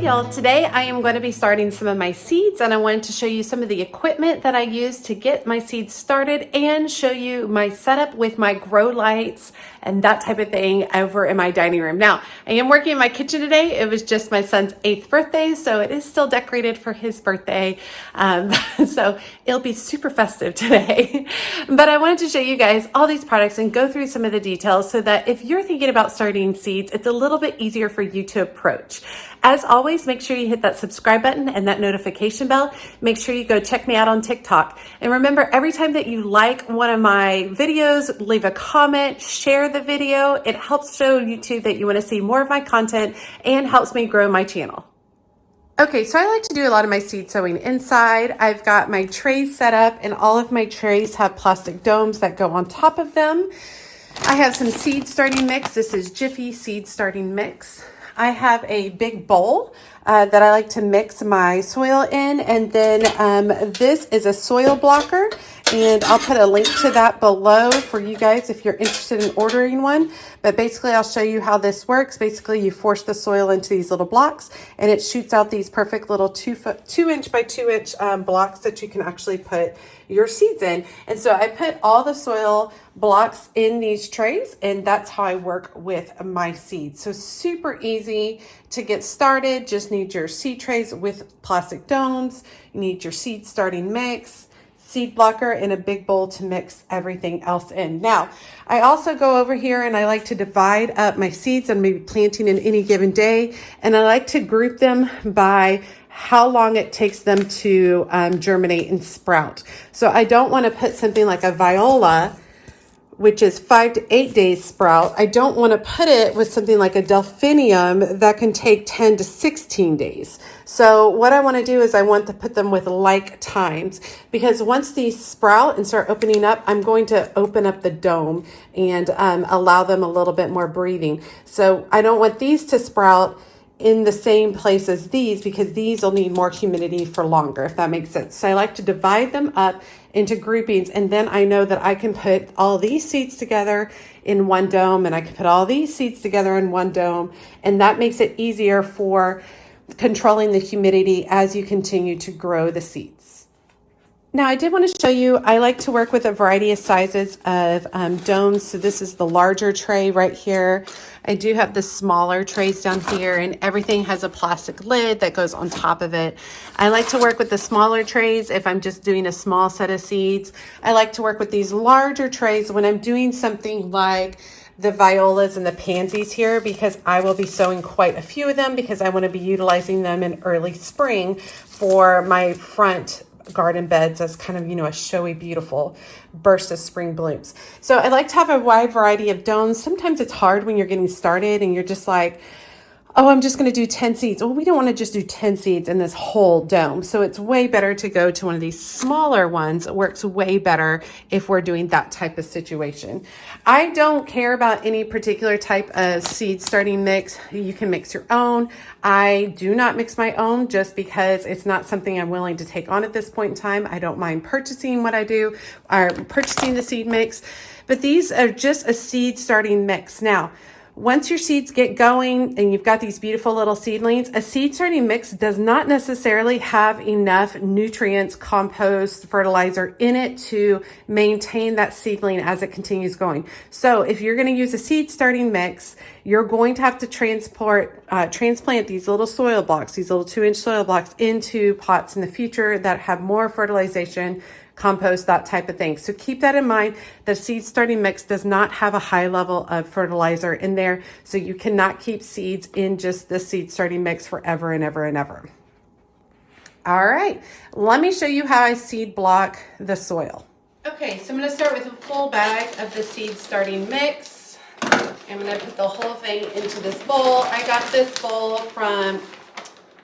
Hey y'all, today I am going to be starting some of my seeds and I wanted to show you some of the equipment that I use to get my seeds started and show you my setup with my grow lights and that type of thing over in my dining room. Now, I am working in my kitchen today. It was just my son's 8th birthday, so it is still decorated for his birthday. So it'll be super festive today. But I wanted to show you guys all these products and go through some of the details so that if you're thinking about starting seeds, it's a little bit easier for you to approach. As always, make sure you hit that subscribe button and that notification bell. Make sure you go check me out on TikTok. And remember, every time that you like one of my videos, leave a comment, share the video. It helps show YouTube that you want to see more of my content and helps me grow my channel. Okay, so I like to do a lot of my seed sowing inside. I've got my trays set up and all of my trays have plastic domes that go on top of them. I have some seed starting mix. This is Jiffy seed starting mix. I have a big bowl that I like to mix my soil in, and then this is a soil blocker, and I'll put a link to that below for you guys if you're interested in ordering one. But basically, I'll show you how this works. Basically, you force the soil into these little blocks, and it shoots out these perfect little 2-inch by 2-inch blocks that you can actually put your seeds in. And so I put all the soil blocks in these trays, and that's how I work with my seeds. So super easy to get started. Just need your seed trays with plastic domes. You need your seed starting mix, seed blocker, and a big bowl to mix everything else in. Now, I also go over here and I like to divide up my seeds I'm maybe planting in any given day, and I like to group them by how long it takes them to germinate and sprout. So I don't want to put something like a viola, which is 5 to 8 days sprout. I don't want to put it with something like a delphinium that can take 10 to 16 days. So what I want to do is I want to put them with like times, because once these sprout and start opening up, I'm going to open up the dome and allow them a little bit more breathing. So I don't want these to sprout in the same place as these, because these will need more humidity for longer, if that makes sense. So I like to divide them up into groupings, and then I know that I can put all these seeds together in one dome, and I can put all these seeds together in one dome, and that makes it easier for controlling the humidity as you continue to grow the seeds. Now, I did want to show you, I like to work with a variety of sizes of domes. So this is the larger tray right here. I do have the smaller trays down here, and everything has a plastic lid that goes on top of it. I like to work with the smaller trays if I'm just doing a small set of seeds. I like to work with these larger trays when I'm doing something like the violas and the pansies here, because I will be sowing quite a few of them because I want to be utilizing them in early spring for my front garden beds as kind of, you know, a showy, beautiful burst of spring blooms. So I like to have a wide variety of domes. Sometimes it's hard when you're getting started and you're just like, oh, I'm just going to do 10 seeds. Well, we don't want to just do 10 seeds in this whole dome. So it's way better to go to one of these smaller ones. It works way better if we're doing that type of situation. I don't care about any particular type of seed starting mix. You can mix your own. I do not mix my own just because it's not something I'm willing to take on at this point in time. I don't mind purchasing what I do, or purchasing the seed mix, but these are just a seed starting mix. Now, once your seeds get going and you've got these beautiful little seedlings, a seed starting mix does not necessarily have enough nutrients, compost, fertilizer in it to maintain that seedling as it continues going. So if you're going to use a seed starting mix, you're going to have to transplant these little soil blocks, these little 2-inch soil blocks into pots in the future that have more fertilization, compost, that type of thing. So keep that in mind. The seed starting mix does not have a high level of fertilizer in there. So you cannot keep seeds in just the seed starting mix forever and ever and ever. All right, let me show you how I seed block the soil. Okay, so I'm going to start with a full bag of the seed starting mix. I'm going to put the whole thing into this bowl. I got this bowl from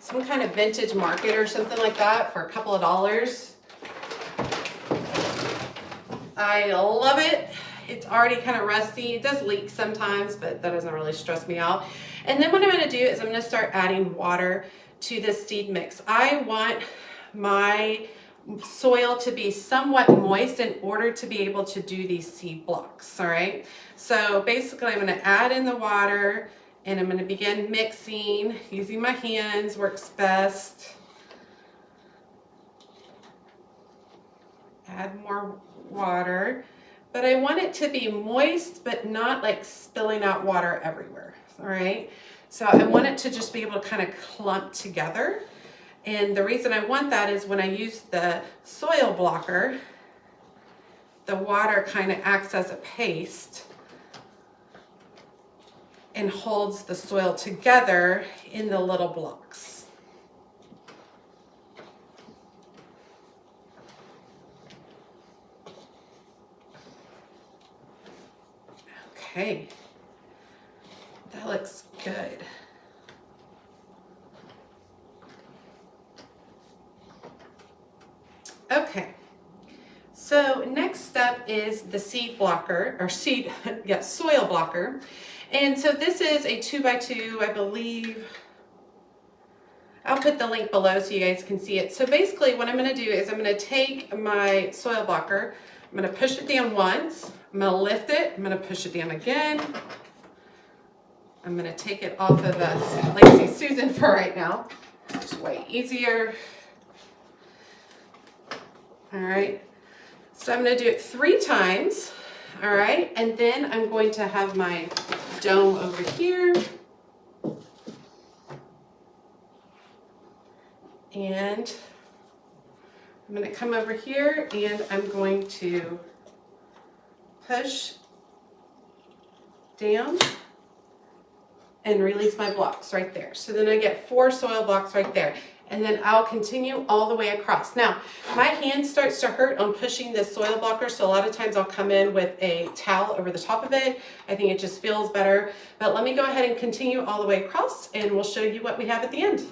some kind of vintage market or something like that for a couple of dollars. I love it. It's already kind of rusty. It does leak sometimes, but that doesn't really stress me out. And then what I'm going to do is I'm going to start adding water to this seed mix. I want my soil to be somewhat moist in order to be able to do these seed blocks. All right. So basically I'm going to add in the water And I'm going to begin mixing. Using my hands works best. Add more water. But I want it to be moist, but not like spilling out water everywhere. All right. So I want it to just be able to kind of clump together. And the reason I want that is when I use the soil blocker, the water kind of acts as a paste and holds the soil together in the little blocks. Okay, that looks good. Okay, so next step is the seed blocker, or soil blocker. And so this is a 2x2, I believe. I'll put the link below so you guys can see it. So basically what I'm going to do is I'm going to take my soil blocker, I'm going to push it down once, I'm going to lift it, I'm going to push it down again. I'm going to take it off of the Lazy Susan for right now. It's way easier. All right, so I'm going to do it 3 times. All right, and then I'm going to have my dome over here. And I'm going to come over here and I'm going to push down and release my blocks right there. So then I get 4 soil blocks right there. And then I'll continue all the way across. Now, my hand starts to hurt on pushing this soil blocker, so a lot of times I'll come in with a towel over the top of it. I think it just feels better. But let me go ahead and continue all the way across, and we'll show you what we have at the end.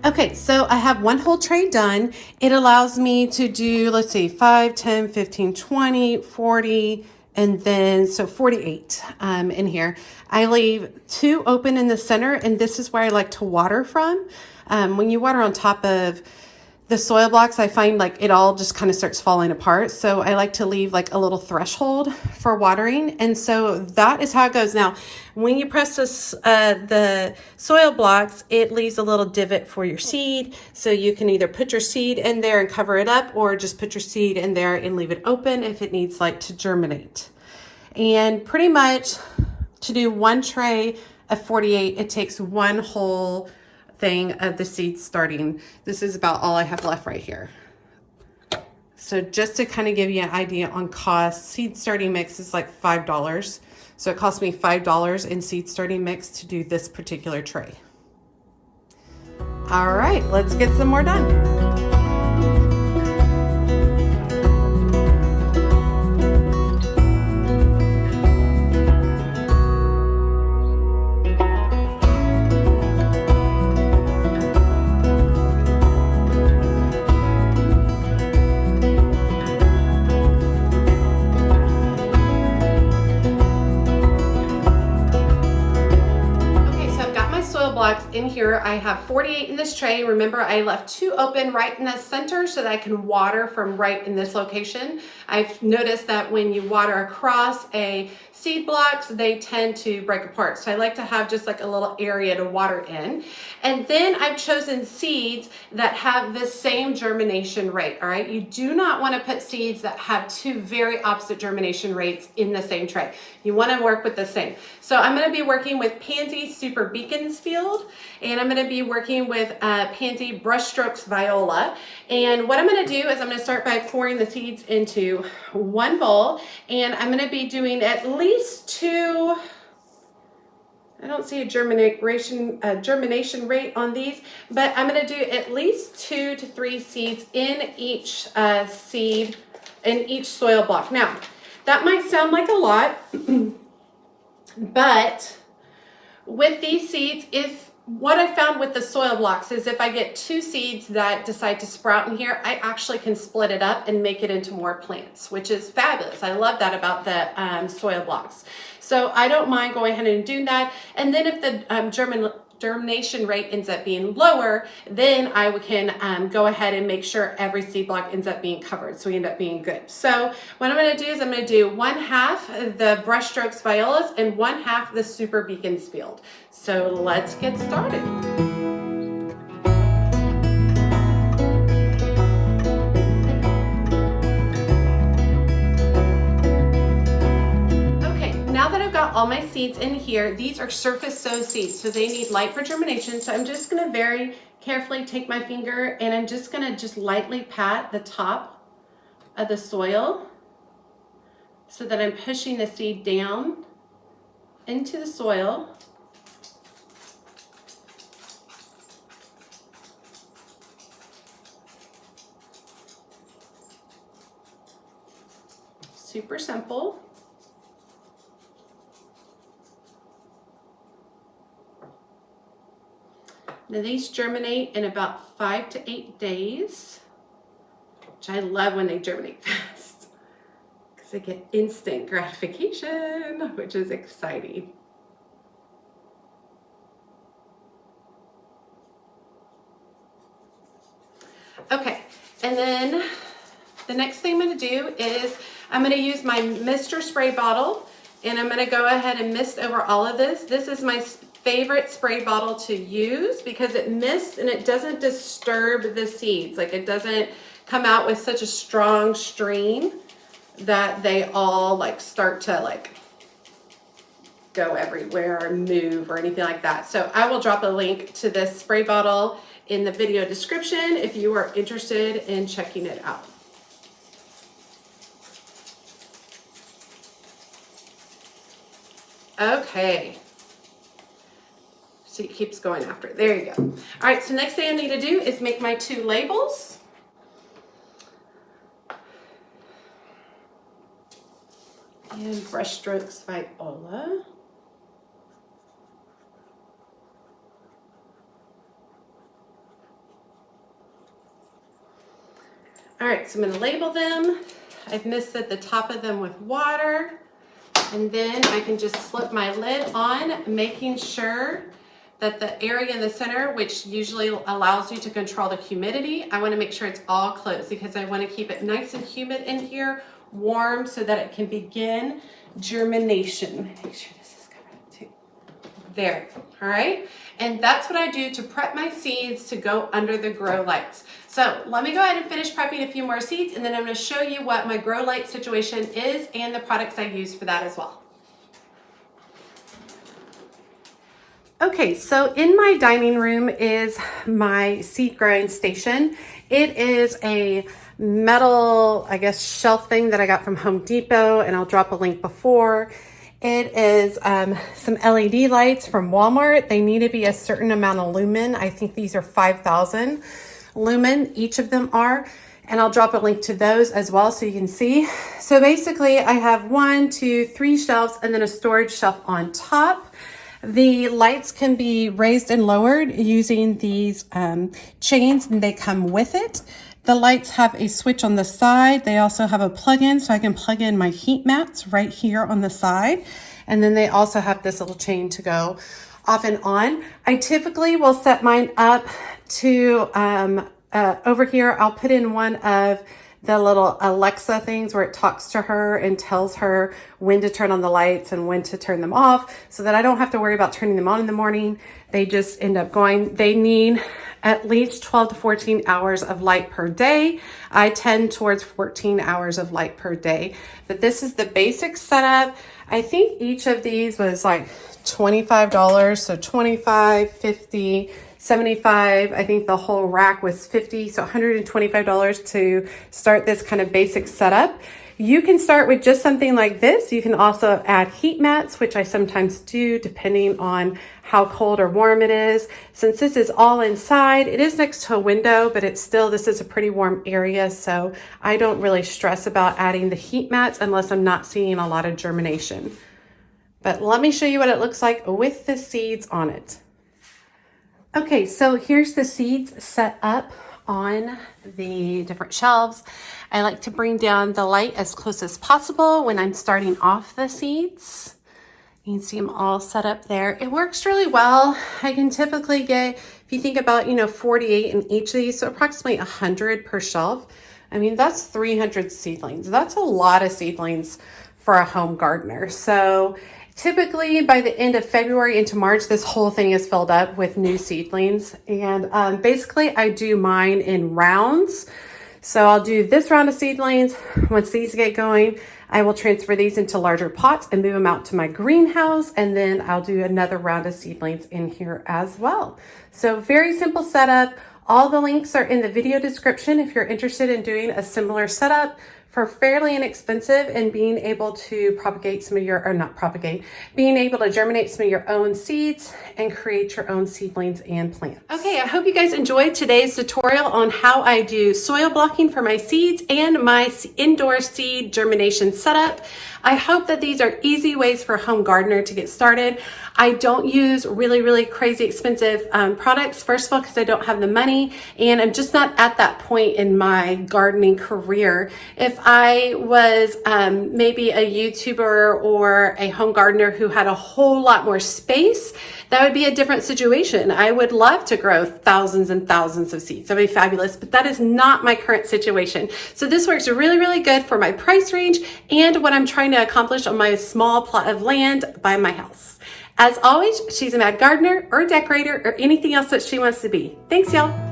Okay, so I have one whole tray done. It allows me to do, let's see, 5, 10, 15, 20, 40, and then so 48 in here. I leave 2 open in the center, and this is where I like to water from. When you water on top of the soil blocks, I find like it all just kind of starts falling apart. So I like to leave like a little threshold for watering. And so that is how it goes. Now, when you press this, the soil blocks, it leaves a little divot for your seed. So you can either put your seed in there and cover it up, or just put your seed in there and leave it open if it needs like to germinate. And pretty much to do one tray of 48, it takes one whole thing of the seed starting. This is about all I have left right here. So just to kind of give you an idea on cost, seed starting mix is like $5. So it cost me $5 in seed starting mix to do this particular tray. All right, let's get some more done. Blocks in here. I have 48 in this tray. Remember, I left 2 open right in the center so that I can water from right in this location. I've noticed that when you water across a seed blocks, they tend to break apart. So I like to have just like a little area to water in. And then I've chosen seeds that have the same germination rate. All right. You do not want to put seeds that have 2 very opposite germination rates in the same tray. You want to work with the same. So I'm going to be working with Pansy Super Beaconsfield, and I'm going to be working with Pansy Brushstrokes Viola. And what I'm going to do is I'm going to start by pouring the seeds into one bowl, and I'm going to be doing at least 2. I don't see a germination rate on these, but I'm going to do at least 2 to 3 seeds in each seed, in each soil block. Now, that might sound like a lot, but with these seeds, if what I found with the soil blocks is if I get 2 seeds that decide to sprout in here, I actually can split it up and make it into more plants, which is fabulous. I love that about the soil blocks. So I don't mind going ahead and doing that. And then if the germination rate ends up being lower, then I can go ahead and make sure every seed block ends up being covered, so we end up being good. So what I'm going to do is I'm going to do 1/2 the brushstrokes violas and 1/2 the super beacons field. So let's get started. Now that I've got all my seeds in here, these are surface sow seeds, so they need light for germination. So I'm just gonna very carefully take my finger and I'm just gonna lightly pat the top of the soil so that I'm pushing the seed down into the soil. Super simple. Now these germinate in about 5 to 8 days, which I love when they germinate fast because I get instant gratification, which is exciting. Okay, and then the next thing I'm going to do is I'm going to use my mister spray bottle and I'm going to go ahead and mist over all of this. This is my favorite spray bottle to use because it mists and it doesn't disturb the seeds. Like it doesn't come out with such a strong stream that they all like start to like go everywhere or move or anything like that. So I will drop a link to this spray bottle in the video description if you are interested in checking it out. Okay. So it keeps going after it. There you go. All right, so next thing I need to do is make my 2 labels. And brushstrokes viola. All right, so I'm going to label them. I've misted the top of them with water. And then I can just slip my lid on, making sure that the area in the center, which usually allows you to control the humidity, I want to make sure it's all closed because I want to keep it nice and humid in here, warm, so that it can begin germination. Make sure this is covered too. There, all right? And that's what I do to prep my seeds to go under the grow lights. So let me go ahead and finish prepping a few more seeds, and then I'm going to show you what my grow light situation is and the products I use for that as well. Okay, so in my dining room is my seed growing station. It is a metal, I guess, shelf thing that I got from Home Depot, and I'll drop a link before. It is some LED lights from Walmart. They need to be a certain amount of lumen. I think these are 5,000 lumen, each of them are. And I'll drop a link to those as well so you can see. So basically I have 1, 2, 3 shelves and then a storage shelf on top. The lights can be raised and lowered using these chains, and they come with it. The lights have a switch on the side. They also have a plug-in, so I can plug in my heat mats right here on the side. And then they also have this little chain to go off and on. I typically will set mine up to over here. I'll put in one of the little Alexa things where it talks to her and tells her when to turn on the lights and when to turn them off, so that I don't have to worry about turning them on in the morning. They just end up going. They need at least 12 to 14 hours of light per day. I tend towards 14 hours of light per day. But this is the basic setup. I think each of these was like $25, so $25, $50, $75. I think the whole rack was $50, so $125 to start this kind of basic setup. You can start with just something like this. You can also add heat mats, which I sometimes do depending on how cold or warm it is. Since this is all inside, it is next to a window, but it's still, this is a pretty warm area, so I don't really stress about adding the heat mats unless I'm not seeing a lot of germination. But let me show you what it looks like with the seeds on it. Okay, so here's the seeds set up on the different shelves. I like to bring down the light as close as possible when I'm starting off the seeds. You can see them all set up there. It works really well. I can typically get, if you think about, 48 in each of these, so approximately 100 per shelf. I mean, that's 300 seedlings. That's a lot of seedlings for a home gardener. So typically by the end of February into March, this whole thing is filled up with new seedlings. And basically I do mine in rounds. So I'll do this round of seedlings. Once these get going, I will transfer these into larger pots and move them out to my greenhouse. And then I'll do another round of seedlings in here as well. So very simple setup. All the links are in the video description if you're interested in doing a similar setup for fairly inexpensive and being able to propagate some of your, or not propagate, being able to germinate some of your own seeds and create your own seedlings and plants. Okay, I hope you guys enjoyed today's tutorial on how I do soil blocking for my seeds and my indoor seed germination setup. I hope that these are easy ways for a home gardener to get started. I don't use really crazy expensive products, first of all, because I don't have the money and I'm just not at that point in my gardening career. If I was maybe a YouTuber or a home gardener who had a whole lot more space, that would be a different situation. I would love to grow thousands and thousands of seeds. That would be fabulous, but that is not my current situation. So this works really good for my price range and what I'm trying to accomplish on my small plot of land by my house. As always, she's a mad gardener or decorator or anything else that she wants to be. Thanks, y'all.